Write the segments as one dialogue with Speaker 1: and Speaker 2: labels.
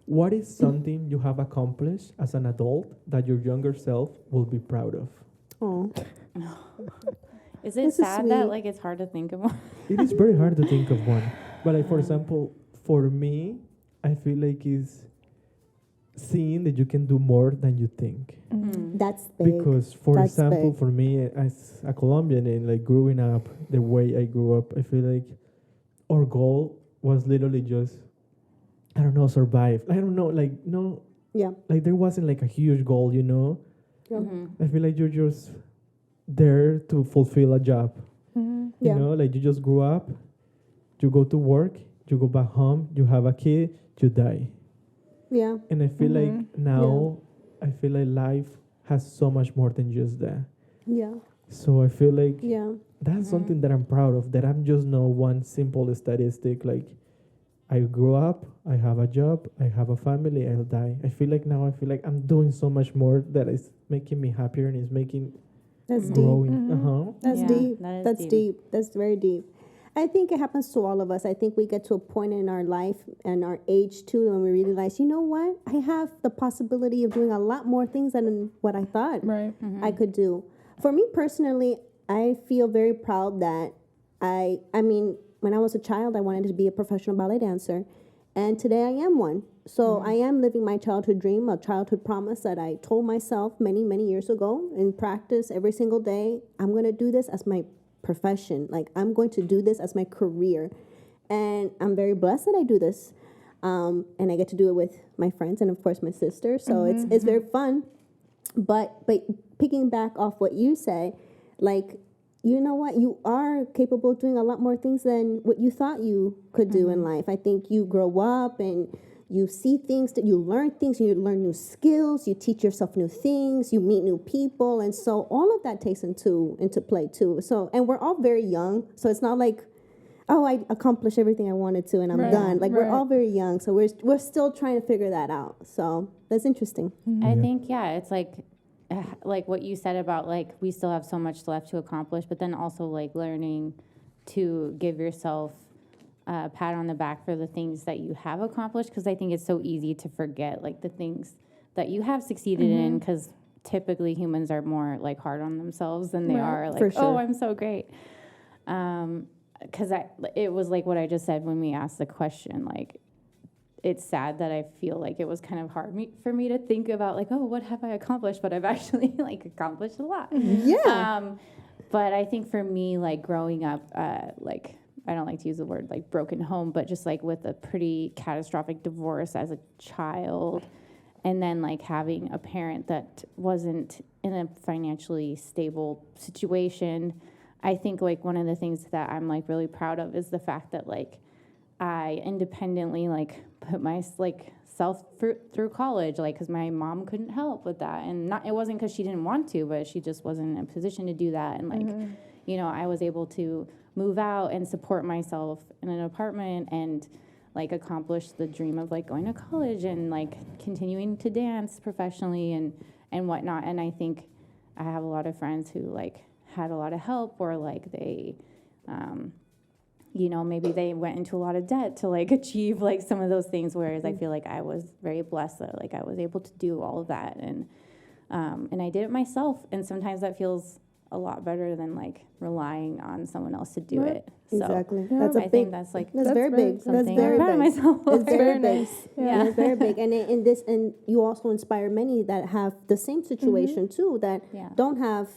Speaker 1: What is something you have accomplished as an adult that your younger self will be proud of?
Speaker 2: Oh,
Speaker 3: Is it
Speaker 2: this is
Speaker 3: sad that
Speaker 2: sweet.
Speaker 3: like it's hard to think of one?
Speaker 1: It is very hard to think of one. But like for example, for me, I feel like it's seeing that you can do more than you think.
Speaker 2: That's big.
Speaker 1: Because for
Speaker 2: That's
Speaker 1: example,
Speaker 2: big.
Speaker 1: for me as a Colombian and like growing up the way I grew up, I feel like our goal was literally just I don't know, survive. I don't know, like no
Speaker 2: Yeah.
Speaker 1: like there wasn't like a huge goal, you know?
Speaker 2: Yeah.
Speaker 1: I feel like you're just there to fulfill a job.
Speaker 4: Mm-hmm.
Speaker 1: You
Speaker 2: Yeah.
Speaker 1: know, like you just grew up, you go to work, you go back home, you have a kid, you die.
Speaker 2: Yeah.
Speaker 1: And I feel like now I feel like life has so much more than just that.
Speaker 2: Yeah.
Speaker 1: So I feel like
Speaker 2: Yeah.
Speaker 1: that's something that I'm proud of, that I'm just not one simple statistic like I grew up, I have a job, I have a family, I'll die. I feel like now I feel like I'm doing so much more that is making me happier and is making
Speaker 2: That's deep.
Speaker 1: growing.
Speaker 2: That's
Speaker 3: Yeah,
Speaker 2: deep.
Speaker 3: that is
Speaker 2: That's
Speaker 3: deep.
Speaker 2: deep. That's very deep. I think it happens to all of us. I think we get to a point in our life and our age too when we realize, you know what? I have the possibility of doing a lot more things than what I thought
Speaker 4: Right.
Speaker 2: I could do. For me personally, I feel very proud that I mean, when I was a child, I wanted to be a professional ballet dancer. And today I am one. So I am living my childhood dream, a childhood promise that I told myself many, many years ago in practice every single day. I'm going to do this as my profession. Like, I'm going to do this as my career. And I'm very blessed that I do this. And I get to do it with my friends and, of course, my sister. So it's very fun. But picking back off what you say, like, you know what? You are capable of doing a lot more things than what you thought you could do in life. I think you grow up and you see things, that you learn things, you learn new skills, you teach yourself new things, you meet new people. And so all of that takes into play too. So, and we're all very young. So it's not like, oh, I accomplished everything I wanted to and I'm done. Like, we're all very young. So we're still trying to figure that out. So that's interesting.
Speaker 3: I think, it's like what you said about like we still have so much left to accomplish, but then also like learning to give yourself a pat on the back for the things that you have accomplished, because I think it's so easy to forget like the things that you have succeeded in, because typically humans are more like hard on themselves than they are like,
Speaker 2: For sure.
Speaker 3: oh, I'm so great. Because it was like what I just said when we asked the question, like it's sad that I feel like it was kind of hard for me to think about like, oh, what have I accomplished? But I've actually like accomplished a lot.
Speaker 2: Yeah.
Speaker 3: But I think for me, like growing up, like I don't like to use the word like broken home, but just like with a pretty catastrophic divorce as a child, and then like having a parent that wasn't in a financially stable situation. I think like one of the things that I'm like really proud of is the fact that like I independently like put my like self through college, like because my mom couldn't help with that, and not it wasn't because she didn't want to, but she just wasn't in a position to do that, and like you know I was able to move out and support myself in an apartment and like accomplish the dream of like going to college and like continuing to dance professionally and whatnot. And I think I have a lot of friends who like had a lot of help, or like they you know, maybe they went into a lot of debt to like achieve like some of those things. Whereas I feel like I was very blessed that like I was able to do all of that, and I did it myself. And sometimes that feels a lot better than like relying on someone else to do it. So
Speaker 2: Exactly. That's a
Speaker 3: I
Speaker 2: big.
Speaker 3: think that's like
Speaker 2: That's very big. That's
Speaker 3: something
Speaker 2: very
Speaker 3: I'm proud of
Speaker 2: big.
Speaker 3: myself.
Speaker 2: It's very
Speaker 4: Very
Speaker 2: big.
Speaker 4: nice.
Speaker 2: Yeah, it's very big. And and you also inspire many that have the same situation too, that
Speaker 3: Yeah.
Speaker 2: don't have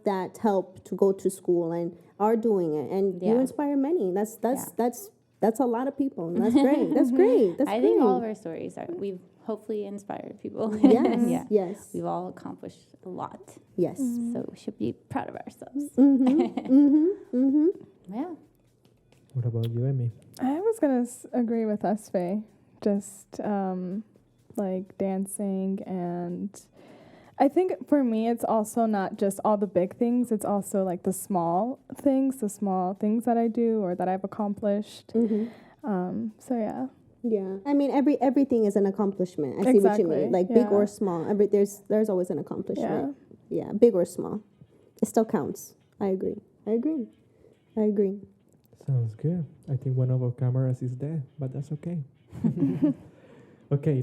Speaker 2: that help to go to school and are doing it. And you
Speaker 3: Yeah.
Speaker 2: inspire many. That's a lot of people. And that's great. That's great. That's
Speaker 3: I
Speaker 2: great.
Speaker 3: think all of our stories are we've hopefully inspired people.
Speaker 2: Yes.
Speaker 3: Yeah.
Speaker 2: Yes.
Speaker 3: We've all accomplished a lot.
Speaker 2: Yes.
Speaker 3: So we should be proud of ourselves. Yeah.
Speaker 1: What about you, Emmy?
Speaker 4: I was gonna agree with us, Faye. Just like dancing, and I think for me, it's also not just all the big things. It's also like the small things that I do or that I've accomplished. So yeah.
Speaker 2: Yeah. I mean, everything is an accomplishment. I see what you
Speaker 4: Exactly.
Speaker 2: mean. Like big
Speaker 4: Yeah.
Speaker 2: or small. There's always an accomplishment.
Speaker 4: Yeah.
Speaker 2: Yeah, big or small. It still counts. I agree.
Speaker 1: Sounds good. I think one of our cameras is dead, but that's okay. Okay,